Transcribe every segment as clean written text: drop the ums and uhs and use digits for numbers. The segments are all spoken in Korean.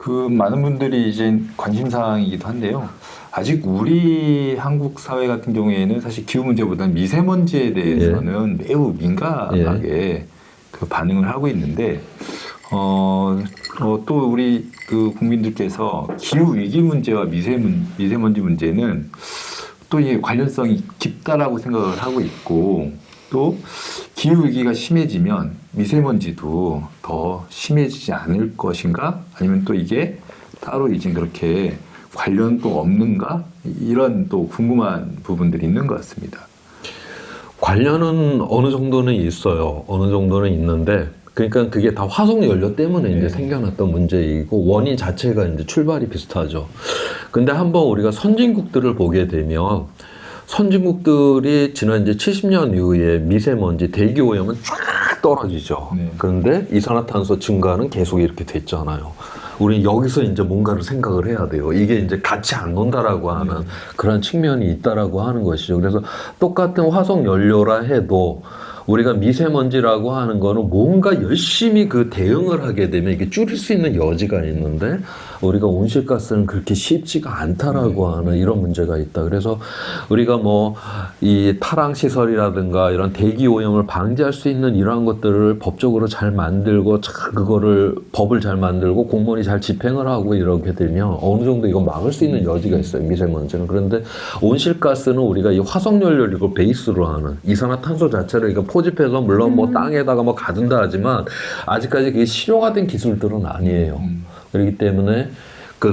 그 많은 분들이 이제 관심사항이기도 한데요. 아직 우리 한국 사회 같은 경우에는 사실 기후 문제보다는 미세먼지에 대해서는 매우 민감하게 그 반응을 하고 있는데, 또 우리 그 국민들께서 기후 위기 문제와 미세먼지 문제는 또 이 관련성이 깊다라고 생각을 하고 있고, 또 기후 위기가 심해지면 미세먼지도 더 심해지지 않을 것인가? 아니면 또 이게 따로 이제 그렇게 관련도 없는가? 이런 또 궁금한 부분들이 있는 것 같습니다. 관련은 어느 정도는 있어요. 어느 정도는 있는데, 그러니까 그게 다 화석 연료 때문에 이제 생겨났던 문제이고, 원인 자체가 이제 출발이 비슷하죠. 근데 한번 우리가 선진국들을 보게 되면, 선진국들이 지난 이제 70년 이후에 미세먼지, 대기 오염은 쫙 떨어지죠. 그런데 이산화탄소 증가는 계속 이렇게 됐잖아요. 우리 여기서 이제 뭔가를 생각을 해야 돼요. 이게 이제 같이 안 논다라고 하는 그런 측면이 있다라고 하는 것이죠. 그래서 똑같은 화석 연료라 해도 우리가 미세먼지라고 하는 거는 뭔가 열심히 그 대응을 하게 되면 이게 줄일 수 있는 여지가 있는데, 우리가 온실가스는 그렇게 쉽지가 않다라고 하는 이런 문제가 있다. 그래서 우리가 뭐 이 타랑 시설이라든가 이런 대기 오염을 방지할 수 있는 이러한 것들을 법적으로 잘 만들고, 그거를 법을 잘 만들고 공무원이 잘 집행을 하고 이렇게 되면 어느 정도 이거 막을 수 있는 여지가 있어요, 미세먼지는. 그런데 온실가스는 우리가 이 화석연료를 이걸 베이스로 하는 이산화탄소 자체를 이거 포집해서 물론 뭐 땅에다가 뭐 가둔다 하지만 아직까지 그게 실효가 된 기술들은 아니에요. 그렇기 때문에 그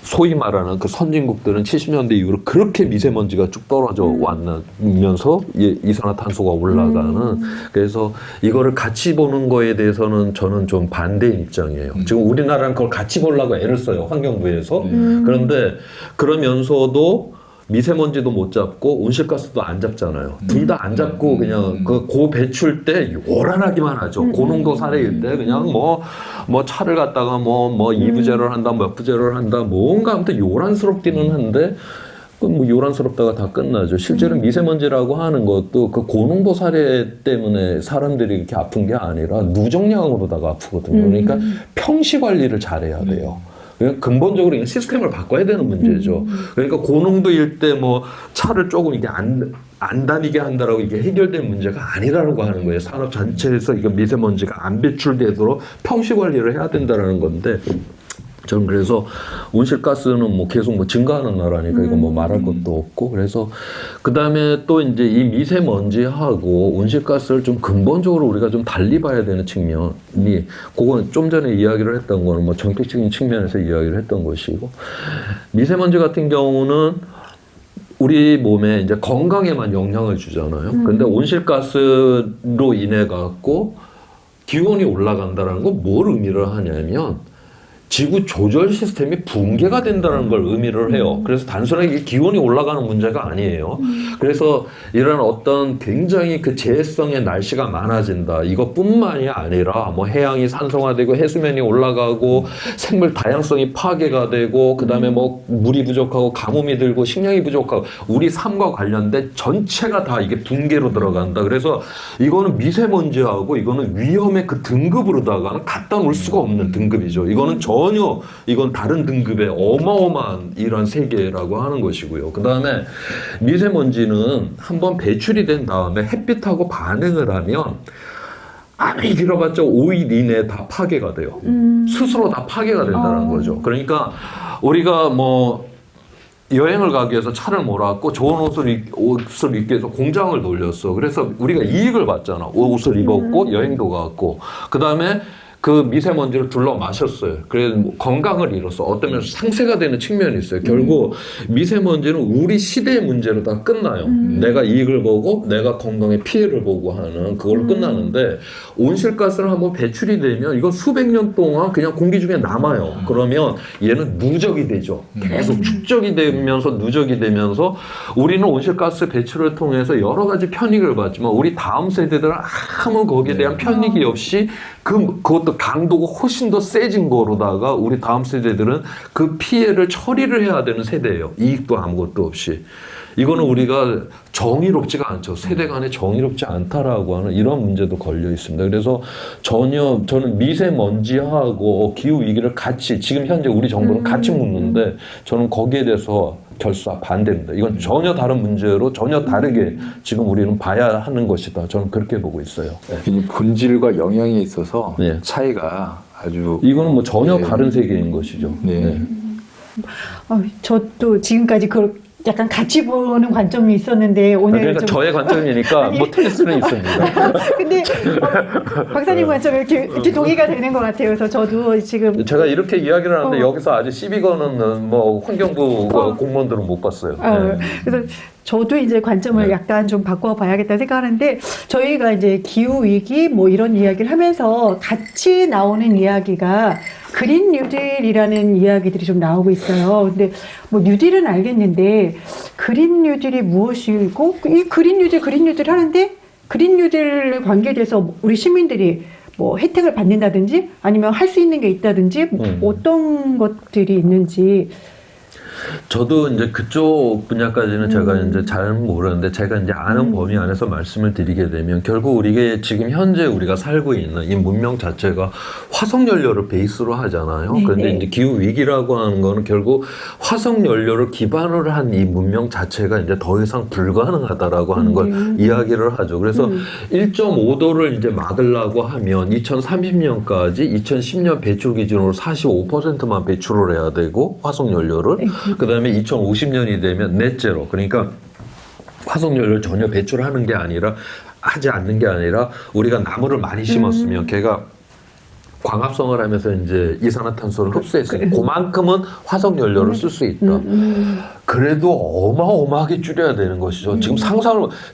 소위 말하는 그 선진국들은 70년대 이후로 그렇게 미세먼지가 쭉 떨어져 왔면서 이산화탄소가 올라가는, 그래서 이거를 같이 보는 거에 대해서는 저는 좀 반대인 입장이에요. 지금 우리나라는 그걸 같이 보려고 애를 써요, 환경부에서. 그런데 그러면서도 미세먼지도 못 잡고 온실가스도 안 잡잖아요. 둘 다 안 잡고 그냥 그 배출 때 요란하기만 하죠. 고농도 사례일 때 그냥 뭐 차를 갖다가 뭐 이부제로를 한다, 몇 부제로를 한다, 뭔가 아무튼 요란스럽기는 한데 뭐 요란스럽다가 다 끝나죠. 실제로 미세먼지라고 하는 것도 그 고농도 사례 때문에 사람들이 이렇게 아픈 게 아니라 누정량으로다가 아프거든요. 그러니까 평시 관리를 잘해야 돼요. 근본적으로 시스템을 바꿔야 되는 문제죠. 그러니까 고농도일 때 뭐 차를 조금 이게 안 다니게 한다라고 이게 해결된 문제가 아니라고 하는 거예요. 산업 전체에서 이거 미세먼지가 안 배출되도록 평시 관리를 해야 된다라는 건데, 저는 그래서 온실가스는 뭐 계속 뭐 증가하는 나라니까 이거 뭐 말할 것도 없고, 그래서 그 다음에 또 이제 이 미세먼지하고 온실가스를 좀 근본적으로 우리가 좀 달리 봐야 되는 측면이, 그건 좀 전에 이야기를 했던 거는 뭐 정책적인 측면에서 이야기를 했던 것이고, 미세먼지 같은 경우는 우리 몸에 이제 건강에만 영향을 주잖아요. 근데 온실가스로 인해 갖고 기온이 올라간다는 건 뭘 의미를 하냐면, 지구 조절 시스템이 붕괴가 된다는 걸 의미를 해요. 그래서 단순하게 기온이 올라가는 문제가 아니에요. 그래서 이런 어떤 굉장히 그 재해성의 날씨가 많아진다, 이것뿐만이 아니라 뭐 해양이 산성화되고 해수면이 올라가고 생물 다양성이 파괴가 되고, 그 다음에 뭐 물이 부족하고 가뭄이 들고 식량이 부족하고 우리 삶과 관련된 전체가 다 이게 붕괴로 들어간다. 그래서 이거는 미세먼지하고 이거는 위험의 그 등급으로다가는 갖다 놓을 수가 없는 등급이죠. 이거는 전혀 이건 다른 등급의 어마어마한 이런 세계라고 하는 것이고요. 그 다음에 미세먼지는 한번 배출이 된 다음에 햇빛하고 반응을 하면 아무리 길어봤자 5일 이내에 다 파괴가 돼요. 스스로 다 파괴가 된다는 거죠. 그러니까 우리가 뭐 여행을 가기 위해서 차를 몰았고 좋은 옷을 입기 위해서 공장을 돌렸어. 그래서 우리가 이익을 봤잖아. 옷을 입었고 여행도 갔고, 그 다음에 그 미세먼지를 둘러 마셨어요. 그래서 뭐 건강을 잃었어. 어떤 면에서 상쇄가 되는 측면이 있어요. 결국 미세먼지는 우리 시대의 문제로 다 끝나요. 내가 이익을 보고 내가 건강에 피해를 보고 하는 그걸로 끝나는데, 온실가스를 한번 배출이 되면 이건 수백 년 동안 그냥 공기 중에 남아요. 그러면 얘는 누적이 되죠. 계속 축적이 되면서 누적이 되면서 우리는 온실가스 배출을 통해서 여러 가지 편익을 받지만 우리 다음 세대들은 아무 거기에 대한 편익이 없이 그것도 강도가 훨씬 더 세진 거로다가 우리 다음 세대들은 그 피해를 처리를 해야 되는 세대예요. 이익도 아무것도 없이. 이거는 우리가 정의롭지가 않죠. 세대 간에 정의롭지 않다라고 하는 이런 문제도 걸려 있습니다. 그래서 전혀 저는 미세먼지하고 기후 위기를 같이 지금 현재 우리 정부는 같이 묻는데 저는 거기에 대해서 결사 반대입니다. 이건 전혀 다른 문제로 전혀 다르게 지금 우리는 봐야 하는 것이다. 저는 그렇게 보고 있어요. 네. 이 본질과 영향에 있어서 네. 차이가 아주 이거는 뭐 전혀 네. 다른 세계인 것이죠. 네. 네. 저도 지금까지 약간 같이 보는 관점이 있었는데 오늘 그러니까 좀 저의 관점이니까 뭐 틀릴 수는 있습니다. 근데 박사님 관점이 이렇게 동의가 되는 것 같아요. 그래서 저도 지금 제가 이렇게 이야기를 하는데 여기서 아주 시비 거는 뭐 환경부 공무원들은 못 봤어요. 네. 그래서 저도 이제 관점을 네. 약간 좀 바꿔봐야겠다 생각하는데 저희가 이제 기후 위기 뭐 이런 이야기를 하면서 같이 나오는 이야기가 그린 뉴딜이라는 이야기들이 좀 나오고 있어요. 근데 뭐 뉴딜은 알겠는데 그린 뉴딜이 무엇이고 이 그린 뉴딜 하는데 그린 뉴딜 관계에 대해서 우리 시민들이 뭐 혜택을 받는다든지 아니면 할 수 있는 게 있다든지 어떤 것들이 있는지. 저도 이제 그쪽 분야까지는 제가 이제 잘 모르는데 제가 이제 아는 범위 안에서 말씀을 드리게 되면 결국 우리가 지금 현재 우리가 살고 있는 이 문명 자체가 화석 연료를 베이스로 하잖아요. 네, 그런데 네. 이제 기후 위기라고 하는 거는 결국 화석 연료를 기반으로 한 이 문명 자체가 이제 더 이상 불가능하다라고 하는 걸 이야기를 하죠. 그래서 1.5도를 이제 막으려고 하면 2030년까지 2010년 배출 기준으로 45%만 배출을 해야 되고 화석 연료를 그 다음에 2050년이 되면 넷제로 그러니까 화석연료를 전혀 배출하는 게 아니라 하지 않는 게 아니라 우리가 나무를 많이 심었으면 걔가 광합성을 하면서 이제 이산화탄소를 흡수했으니 그만큼은 화석연료를 쓸 수 있다. 그래도 어마어마하게 줄여야 되는 것이죠. 지금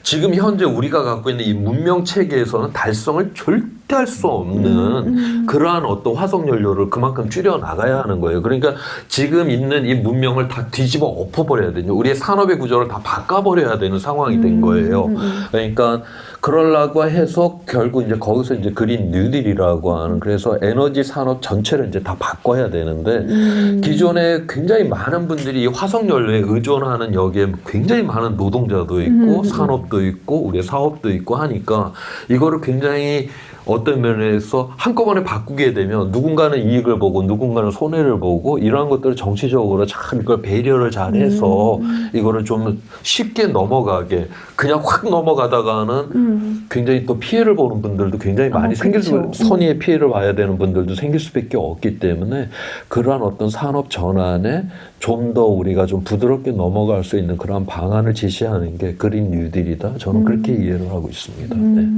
지금 현재 우리가 갖고 있는 이 문명 체계에서는 달성을 절대 할 수 없는 그러한 어떤 화석연료를 그만큼 줄여 나가야 하는 거예요. 그러니까 지금 있는 이 문명을 다 뒤집어 엎어버려야 되죠. 우리의 산업의 구조를 다 바꿔버려야 되는 상황이 된 거예요. 그러니까 그러려고 해서 결국 이제 거기서 이제 그린 뉴딜이라고 하는 그래서 에너지 산업 전체를 이제 다 바꿔야 되는데 기존에 굉장히 많은 분들이 이 화석연료에 의존하는 여기에 굉장히 많은 노동자도 있고 산업도 있고 우리의 사업도 있고 하니까 이거를 굉장히 어떤 면에서 한꺼번에 바꾸게 되면 누군가는 이익을 보고 누군가는 손해를 보고 이러한 것들을 정치적으로 참 이걸 배려를 잘 해서 이거를 좀 쉽게 넘어가게 그냥 확 넘어가다가는 굉장히 또 피해를 보는 분들도 굉장히 많이 생길 그렇죠. 선의의 피해를 봐야 되는 분들도 생길 수밖에 없기 때문에 그러한 어떤 산업 전환에 좀 더 우리가 좀 부드럽게 넘어갈 수 있는 그런 방안을 제시하는 게 그린 뉴딜이다. 저는 그렇게 이해를 하고 있습니다. 네.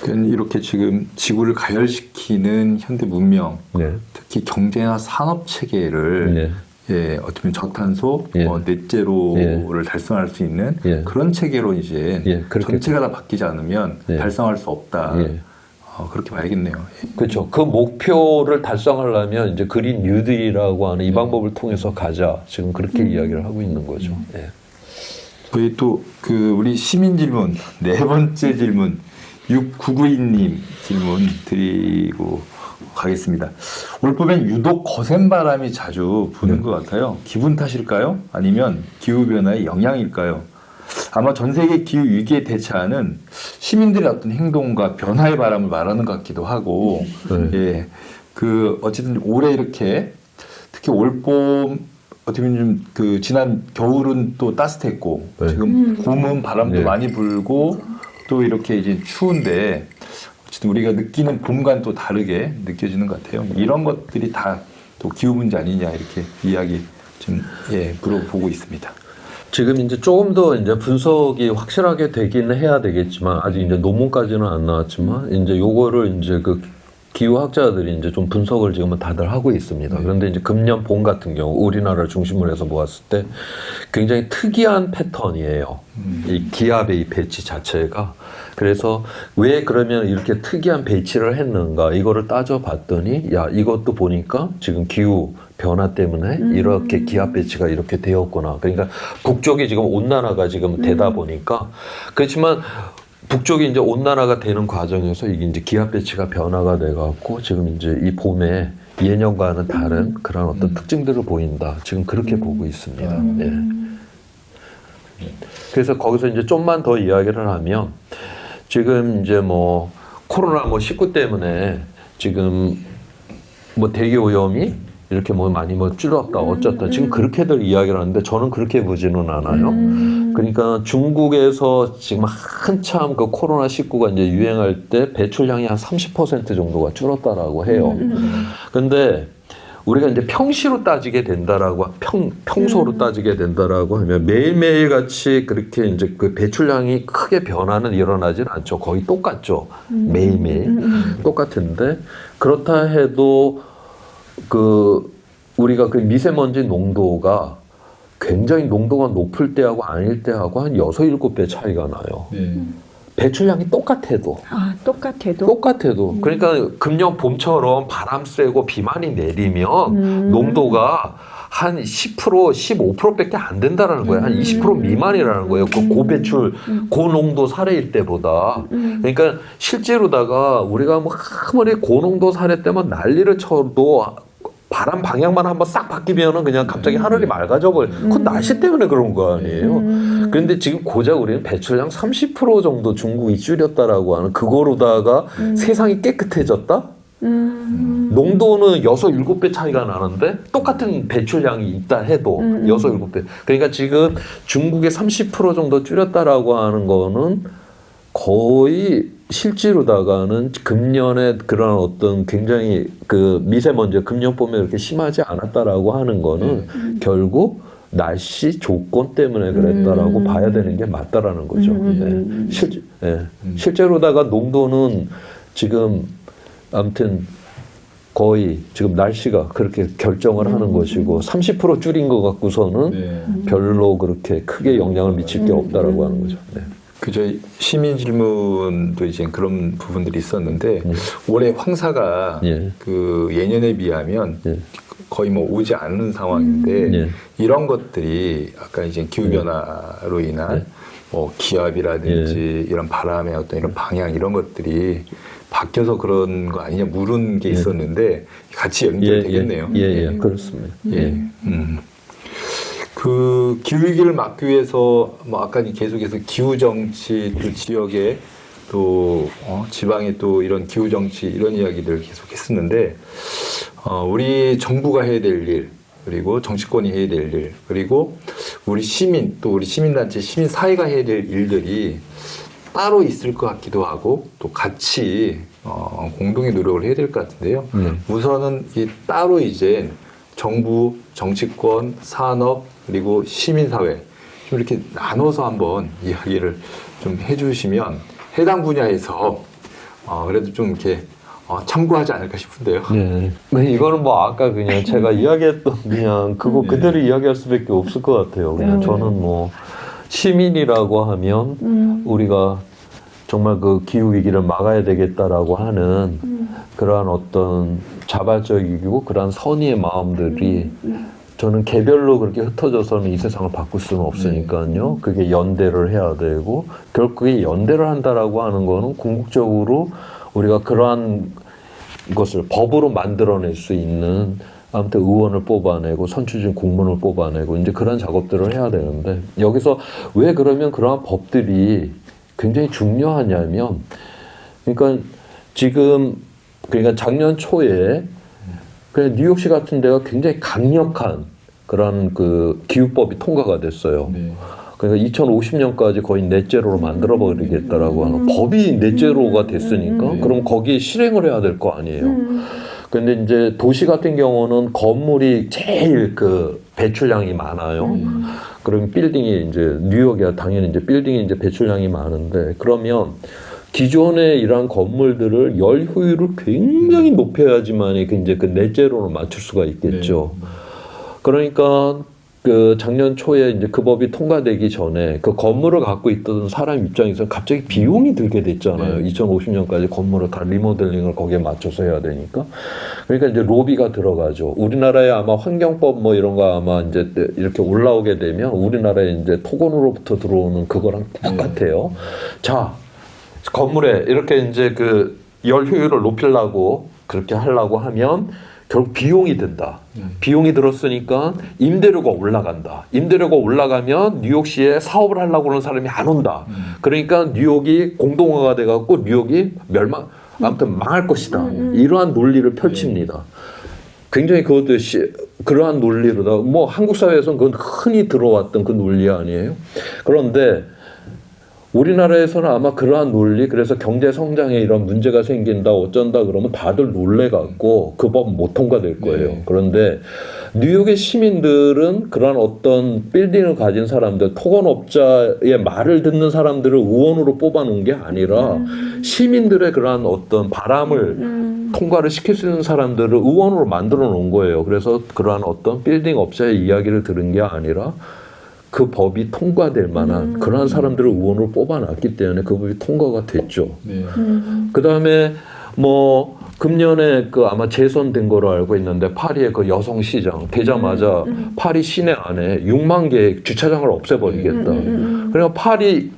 그러니까 이렇게 지금 지구를 가열시키는 현대 문명, 네. 특히 경제나 산업 체계를 네. 예, 어떻게 보면 저탄소, 예. 넷제로를 달성할 수 있는 예. 그런 체계로 이제 예, 그렇게 전체가 다 바뀌지 않으면 예. 달성할 수 없다. 예. 그렇게 봐야겠네요. 그렇죠. 그 목표를 달성하려면 이제 그린 뉴딜이라고 하는 이 방법을 통해서 가자. 지금 그렇게 이야기를 하고 있는 거죠. 예. 저희 또 우리 시민 질문 네 번째 질문 6992님 질문 드리고 가겠습니다. 올 봄엔 유독 거센 바람이 자주 부는 것 같아요. 기분 탓일까요? 아니면 기후 변화의 영향일까요? 아마 전 세계 기후 위기에 대처하는 시민들의 어떤 행동과 변화의 바람을 말하는 것 같기도 하고, 예, 어쨌든 올해 이렇게 특히 올봄 어떻게 보면 좀 지난 겨울은 또 따뜻했고 네. 지금 봄은 바람도 네. 많이 불고 또 이렇게 이제 추운데 어쨌든 우리가 느끼는 봄과는 또 다르게 느껴지는 것 같아요. 이런 것들이 다 또 기후 문제 아니냐 이렇게 이야기 좀 물어보고 있습니다. 지금 이제 조금 더 이제 분석이 확실하게 되기는 해야 되겠지만 아직 이제 논문까지는 안 나왔지만 이제 요거를 이제 기후학자들이 이제 좀 분석을 지금은 다들 하고 있습니다. 그런데 이제 금년 봄 같은 경우 우리나라를 중심으로 해서 보았을 때 굉장히 특이한 패턴이에요. 이 기압의 배치 자체가. 그래서 왜 그러면 이렇게 특이한 배치를 했는가 이거를 따져봤더니 이것도 보니까 지금 기후 변화 때문에 이렇게 기압 배치가 이렇게 되었구나. 그러니까 북쪽이 지금 온난화가 지금 되다 보니까 그렇지만 북쪽이 이제 온난화가 되는 과정에서 이게 이제 기압 배치가 변화가 돼갖고 지금 이제 이 봄에 예년과는 다른 그런 어떤 특징들을 보인다. 지금 그렇게 보고 있습니다. 예. 그래서 거기서 이제 좀만 더 이야기를 하면 지금 이제 뭐 코로나 19 때문에 지금 뭐 대기 오염이 이렇게 뭐 많이 뭐 줄었다 어쩌다 지금 그렇게들 이야기를 하는데 저는 그렇게 보지는 않아요. 그러니까 중국에서 지금 한참 그 코로나 19가 이제 유행할 때 배출량이 한 30% 정도가 줄었다라고 해요. 근데 우리가 이제 평시로 따지게 된다라고 평소로 따지게 된다라고 하면 매일매일 같이 그렇게 이제 그 배출량이 크게 변화는 일어나진 않죠. 거의 똑같죠. 매일매일 똑같은데 그렇다 해도 그 우리가 그 미세먼지 농도가 굉장히 농도가 높을 때하고 아닐 때하고 한 6, 7배 차이가 나요. 배출량이 똑같아도. 똑같아도. 그러니까 금년 봄처럼 바람 세고 비 많이 내리면 농도가 한 10%, 15%밖에 안 된다는 거예요. 한 20% 미만이라는 거예요. 그 고배출, 고농도 사례일 때보다. 그러니까 실제로다가 우리가 뭐 아무리 고농도 사례 때면 난리를 쳐도 바람 방향만 한번 싹 바뀌면은 그냥 갑자기 하늘이 맑아져 버려. 그건 날씨 때문에 그런 거 아니에요. 그런데 지금 고작 우리는 배출량 30% 정도 중국이 줄였다라고 하는 그거로다가 세상이 깨끗해졌다? 농도는 6, 7배 차이가 나는데 똑같은 배출량이 있다 해도 6, 7배. 그러니까 지금 중국의 30% 정도 줄였다라고 하는 거는 거의 실제로다가는 금년에 그런 어떤 굉장히 그 미세먼지 금년 봄에 그렇게 심하지 않았다라고 하는 거는 결국 날씨 조건 때문에 그랬다라고 봐야 되는 게 맞다라는 거죠. 실제로다가 농도는 지금 아무튼 거의 지금 날씨가 그렇게 결정을 하는 것이고 30% 줄인 것 갖고서는 별로 그렇게 크게 영향을 미칠 게 없다라고 하는 거죠. 네. 저희 시민 질문도 이제 그런 부분들이 있었는데 올해 황사가 그 예년에 비하면 거의 뭐 오지 않는 상황인데 이런 것들이 아까 이제 기후 변화로 인한 뭐 기압이라든지 이런 바람의 어떤 이런 방향 이런 것들이 바뀌어서 그런 거 아니냐 물은 게 있었는데 같이 연결되겠네요. 그렇습니다. 그 기후위기를 막기 위해서 뭐 아까 계속해서 기후정치 또 지역에 또 지방에 또 이런 기후정치 이런 이야기들 계속 했었는데 우리 정부가 해야 될 일 그리고 정치권이 해야 될 일 그리고 우리 시민 또 우리 시민단체 시민사회가 해야 될 일들이 따로 있을 것 같기도 하고 또 같이 공동의 노력을 해야 될 것 같은데요. 우선은 이 따로 이제 정부, 정치권, 산업 그리고 시민사회 좀 이렇게 나눠서 한번 이야기를 좀 해주시면 해당 분야에서 그래도 좀 이렇게 참고하지 않을까 싶은데요. 네, 이거는 뭐 아까 그냥 제가 이야기했던 그냥 그거 그대로 이야기할 수밖에 없을 것 같아요. 그냥 저는 뭐 시민이라고 하면 우리가 정말 그 기후 위기를 막아야 되겠다라고 하는 그러한 어떤 자발적이고 그러한 선의의 마음들이 저는 개별로 그렇게 흩어져서는 이 세상을 바꿀 수는 없으니까요. 그게 연대를 해야 되고 결국 그게 연대를 한다라고 하는 거는 궁극적으로 우리가 그러한 것을 법으로 만들어낼 수 있는 아무튼 의원을 뽑아내고 선출직 공무원을 뽑아내고 이제 그런 작업들을 해야 되는데 여기서 왜 그러면 그러한 법들이 굉장히 중요하냐면 그러니까 지금 그러니까 작년 초에 그냥 뉴욕시 같은 데가 굉장히 강력한 그런 그 기후법이 통과가 됐어요. 그러니까 2050년까지 거의 넷제로로 만들어 버리겠다라고 하는 법이 넷제로가 됐으니까 그럼 거기에 실행을 해야 될 거 아니에요. 근데 이제 도시 같은 경우는 건물이 제일 그 배출량이 많아요. 그럼 빌딩이 이제 뉴욕이야 당연히 이제 빌딩이 이제 배출량이 많은데 그러면 기존의 이러한 건물들을 열 효율을 굉장히 높여야지만 이제 그 넷제로로 맞출 수가 있겠죠. 그러니까 그 작년 초에 이제 그 법이 통과되기 전에 그 건물을 갖고 있던 사람 입장에서 갑자기 비용이 들게 됐잖아요. 2050년까지 건물을 다 리모델링을 거기에 맞춰서 해야 되니까. 그러니까 이제 로비가 들어가죠. 우리나라에 아마 환경법 뭐 이런 거 아마 이제 이렇게 올라오게 되면 우리나라에 이제 토건으로부터 들어오는 그거랑 똑같아요. 자, 건물에 이렇게 이제 그 열 효율을 높이려고 그렇게 하려고 하면 결국 비용이 든다. 비용이 들었으니까 임대료가 올라간다. 임대료가 올라가면 뉴욕시에 사업을 하려고 하는 사람이 안 온다. 그러니까 뉴욕이 공동화가 돼갖고 뉴욕이 아무튼 망할 것이다. 이러한 논리를 펼칩니다. 굉장히 그것도 그러한 논리로다. 뭐 한국 사회에서는 그건 흔히 들어왔던 그 논리 아니에요. 그런데 우리나라에서는 아마 그러한 논리, 그래서 경제 성장에 이런 문제가 생긴다, 어쩐다 그러면 다들 놀래갖고 그 법 못 통과될 거예요. 네. 그런데 뉴욕의 시민들은 그런 어떤 빌딩을 가진 사람들, 토건업자의 말을 듣는 사람들을 의원으로 뽑아놓은 게 아니라 시민들의 그러한 어떤 바람을 통과를 시킬 수 있는 사람들을 의원으로 만들어 놓은 거예요. 그래서 그러한 어떤 빌딩 업자의 이야기를 들은 게 아니라 그 법이 통과될 만한 그러한 사람들을 의원으로 뽑아놨기 때문에 그 법이 통과가 됐죠. 네. 그 다음에 뭐 금년에 그 아마 재선된 거로 알고 있는데 파리의 그 여성 시장 되자마자 파리 시내 안에 6만 개의 주차장을 없애버리겠다. 그러니까 파리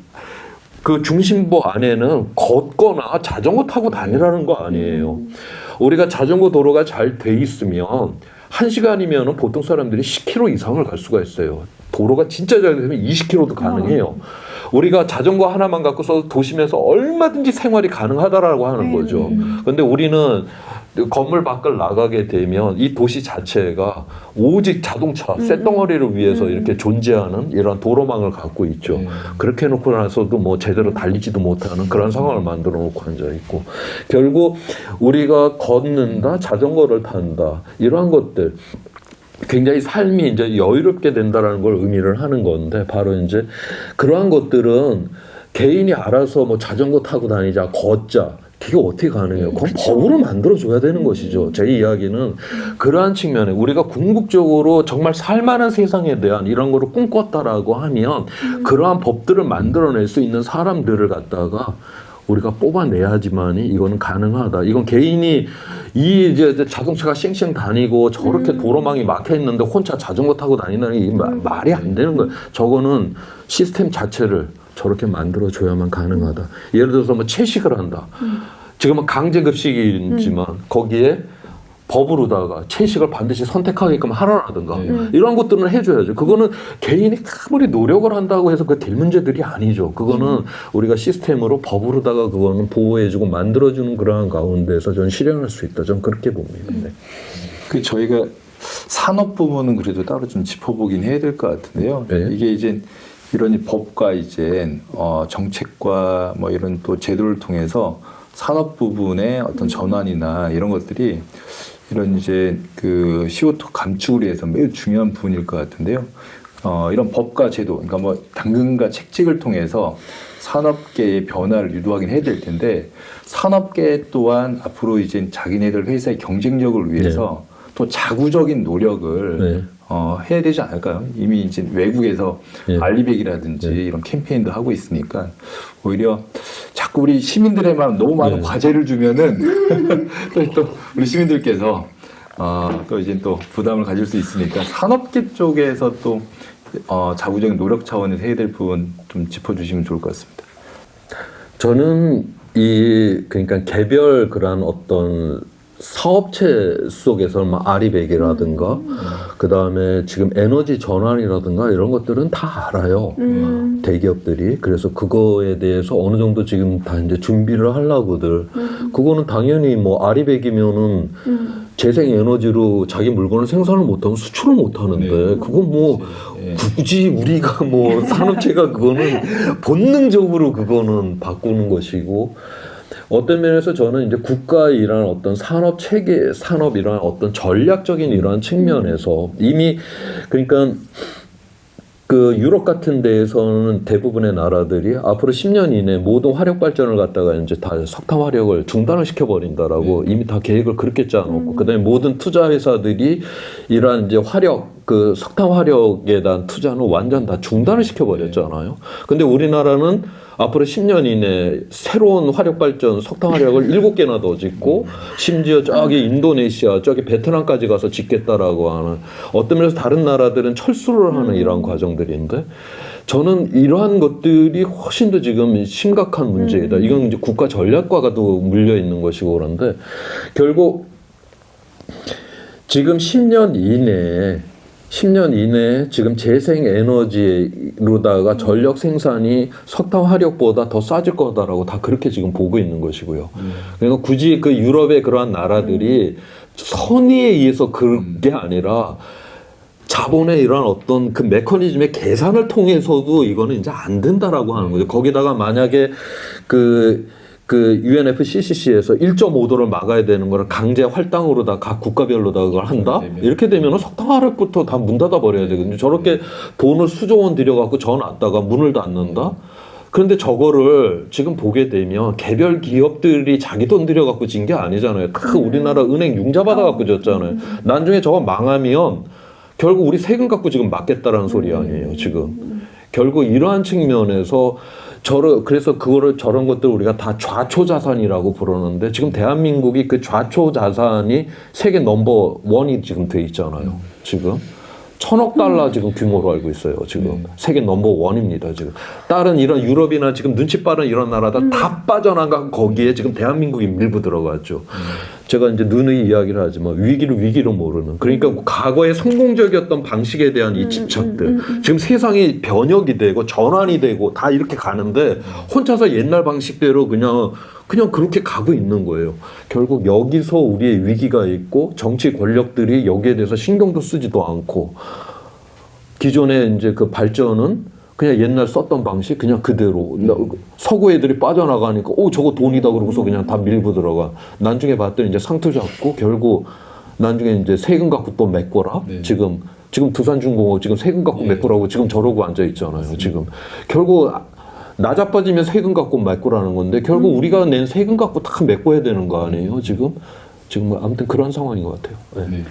그 중심부 안에는 걷거나 자전거 타고 다니라는 거 아니에요. 우리가 자전거 도로가 잘 돼 있으면 1시간이면 보통 사람들이 10km 이상을 갈 수가 있어요. 도로가 진짜 잘 되면 20km도 가능해요. 우리가 자전거 하나만 갖고서 도심에서 얼마든지 생활이 가능하다라고 하는 거죠. 그런데 우리는 건물 밖을 나가게 되면 이 도시 자체가 오직 자동차, 쇳덩어리를 위해서 이렇게 존재하는 이런 도로망을 갖고 있죠. 그렇게 해놓고 나서도 뭐 제대로 달리지도 못하는 그런 상황을 만들어 놓고 앉아있고, 결국 우리가 걷는다, 자전거를 탄다, 이러한 것들, 굉장히 삶이 이제 여유롭게 된다라는 걸 의미를 하는 건데, 바로 이제 그러한 것들은 개인이 알아서 뭐 자전거 타고 다니자, 걷자, 그게 어떻게 가능해요? 그건 법으로 만들어줘야 되는 것이죠. 제 이야기는 그러한 측면에 우리가 궁극적으로 정말 살만한 세상에 대한 이런 거를 꿈꿨다라고 하면 그러한 법들을 만들어낼 수 있는 사람들을 갖다가 우리가 뽑아내야지만이 이거는 가능하다. 이건 개인이 이제 자동차가 쌩쌩 다니고 저렇게 도로망이 막혀 있는데 혼자 자전거 타고 다닌다는 게 말이 안 되는 거예요. 저거는 시스템 자체를 저렇게 만들어줘야만 가능하다. 예를 들어서 뭐 채식을 한다. 지금은 강제급식이지만 거기에 법으로다가 채식을 반드시 선택하게끔 하라라든가 이런 것들은 해줘야죠. 그거는 개인이 아무리 노력을 한다고 해서 그 될 문제들이 아니죠. 그거는 우리가 시스템으로 법으로다가 그거는 보호해주고 만들어주는 그러한 가운데서 저는 실현할 수 있다. 저는 그렇게 봅니다. 네. 그 저희가 산업 부분은 그래도 따로 좀 짚어보긴 해야 될 것 같은데요. 네. 이게 이제 이런 이 법과 이제 정책과 뭐 이런 또 제도를 통해서 산업 부분의 어떤 전환이나 이런 것들이 이런 이제 그 CO2 감축을 위해서 매우 중요한 부분일 것 같은데요. 이런 법과 제도, 그러니까 뭐 당근과 책찍을 통해서 산업계의 변화를 유도하긴 해야 될 텐데, 산업계 또한 앞으로 이제 자기네들 회사의 경쟁력을 위해서 또 자구적인 노력을 해야 되지 않을까요? 이미 이제 외국에서 알리백이라든지 이런 캠페인도 하고 있으니까 오히려 자꾸 우리 시민들에만 너무 많은 과제를 주면은 또 우리 시민들께서 또 이제 또 부담을 가질 수 있으니까 산업계 쪽에서 또 자구적인 노력 차원에서 해야 될 부분 좀 짚어주시면 좋을 것 같습니다. 저는 그러니까 개별 그런 어떤 사업체 속에서 아리백이라든가 그 다음에 지금 에너지 전환이라든가 이런 것들은 다 알아요. 대기업들이. 그래서 그거에 대해서 어느 정도 지금 다 이제 준비를 하려고들. 그거는 당연히 뭐 아리백이면은 재생 에너지로 자기 물건을 생산을 못하면 수출을 못하는데 그건 뭐 굳이 우리가 뭐 산업체가 그거는 본능적으로 그거는 바꾸는 것이고, 어떤 면에서 저는 이제 국가의 이러한 어떤 산업 체계, 산업 이러한 어떤 전략적인 이러한 측면에서 이미 그러니까 그 유럽 같은 데에서는 대부분의 나라들이 앞으로 10년 이내 모든 화력 발전을 갖다가 이제 다 석탄 화력을 중단을 시켜버린다라고 이미 다 계획을 그렇게 짜놓고, 그다음에 모든 투자 회사들이 이러한 이제 화력 그 석탄 화력에 대한 투자는 완전 다 중단을 시켜버렸잖아요. 근데 우리나라는 앞으로 10년 이내에 새로운 화력 발전, 석탄 화력을 7개나 더 짓고 심지어 저기 인도네시아, 저기 베트남까지 가서 짓겠다라고 하는, 어떤 면에서 다른 나라들은 철수를 하는 이러한 과정들인데, 저는 이러한 것들이 훨씬 더 지금 심각한 문제이다. 이건 이제 국가 전략과도 물려 있는 것이고, 그런데 결국 지금 10년 이내에 지금 재생 에너지로다가 전력 생산이 석탄 화력보다 더 싸질 거다라고 다 그렇게 지금 보고 있는 것이고요. 그러니까 굳이 그 유럽의 그러한 나라들이 선의에 의해서 그게 아니라 자본의 이런 어떤 그 메커니즘의 계산을 통해서도 이거는 이제 안 된다라고 하는 거죠. 거기다가 만약에 그 UNFCCC에서 1.5도를 막아야 되는 거를 강제 할당으로 다 각 국가별로 다 그걸 한다? 이렇게 되면 석탄 화력부터 다 문 닫아 버려야 되거든요. 저렇게 돈을 수조 원 들여갖고 저 놨다가 문을 닫는다? 그런데 저거를 지금 보게 되면 개별 기업들이 자기 돈 들여갖고 진 게 아니잖아요. 그 우리나라 은행 융자 받아갖고 졌잖아요. 나중에 저거 망하면 결국 우리 세금 갖고 지금 막겠다라는 소리 아니에요, 지금. 결국 이러한 측면에서 그래서 저런 것들 우리가 다 좌초 자산이라고 부르는데, 지금 대한민국이 그 좌초 자산이 세계 넘버 원이 지금 돼 있잖아요. 지금 1,000억 달러 지금 규모로 알고 있어요. 지금 세계 넘버 원입니다. 지금 다른 이런 유럽이나 지금 눈치 빠른 이런 나라들 다 빠져나간 거기에 지금 대한민국이 밀고 들어갔죠. 제가 이제 누누이 이야기를 하지만 위기를 모르는, 그러니까 과거에 성공적이었던 방식에 대한 이 집착들, 지금 세상이 변혁이 되고 전환이 되고 다 이렇게 가는데 혼자서 옛날 방식대로 그냥 그렇게 가고 있는 거예요. 결국 여기서 우리의 위기가 있고, 정치 권력들이 여기에 대해서 신경도 쓰지도 않고, 기존의 이제 그 발전은 그냥 옛날 썼던 방식 그냥 그대로, 서구 애들이 빠져나가니까 저거 돈이다 그러고서 그냥 다 밀고 들어가. 나중에 봤더니 이제 상투 잡고 결국 나중에 이제 세금 갖고 또 메꿔라. 지금 두산중공업 지금 세금 갖고 메꾸라고 지금 저러고 앉아 있잖아요. 지금 결국 나 자빠지면 세금 갖고 메꾸라는 건데, 결국 우리가 낸 세금 갖고 다 메꿔야 되는 거 아니에요, 지금? 아무튼 그런 상황인 것 같아요. 네.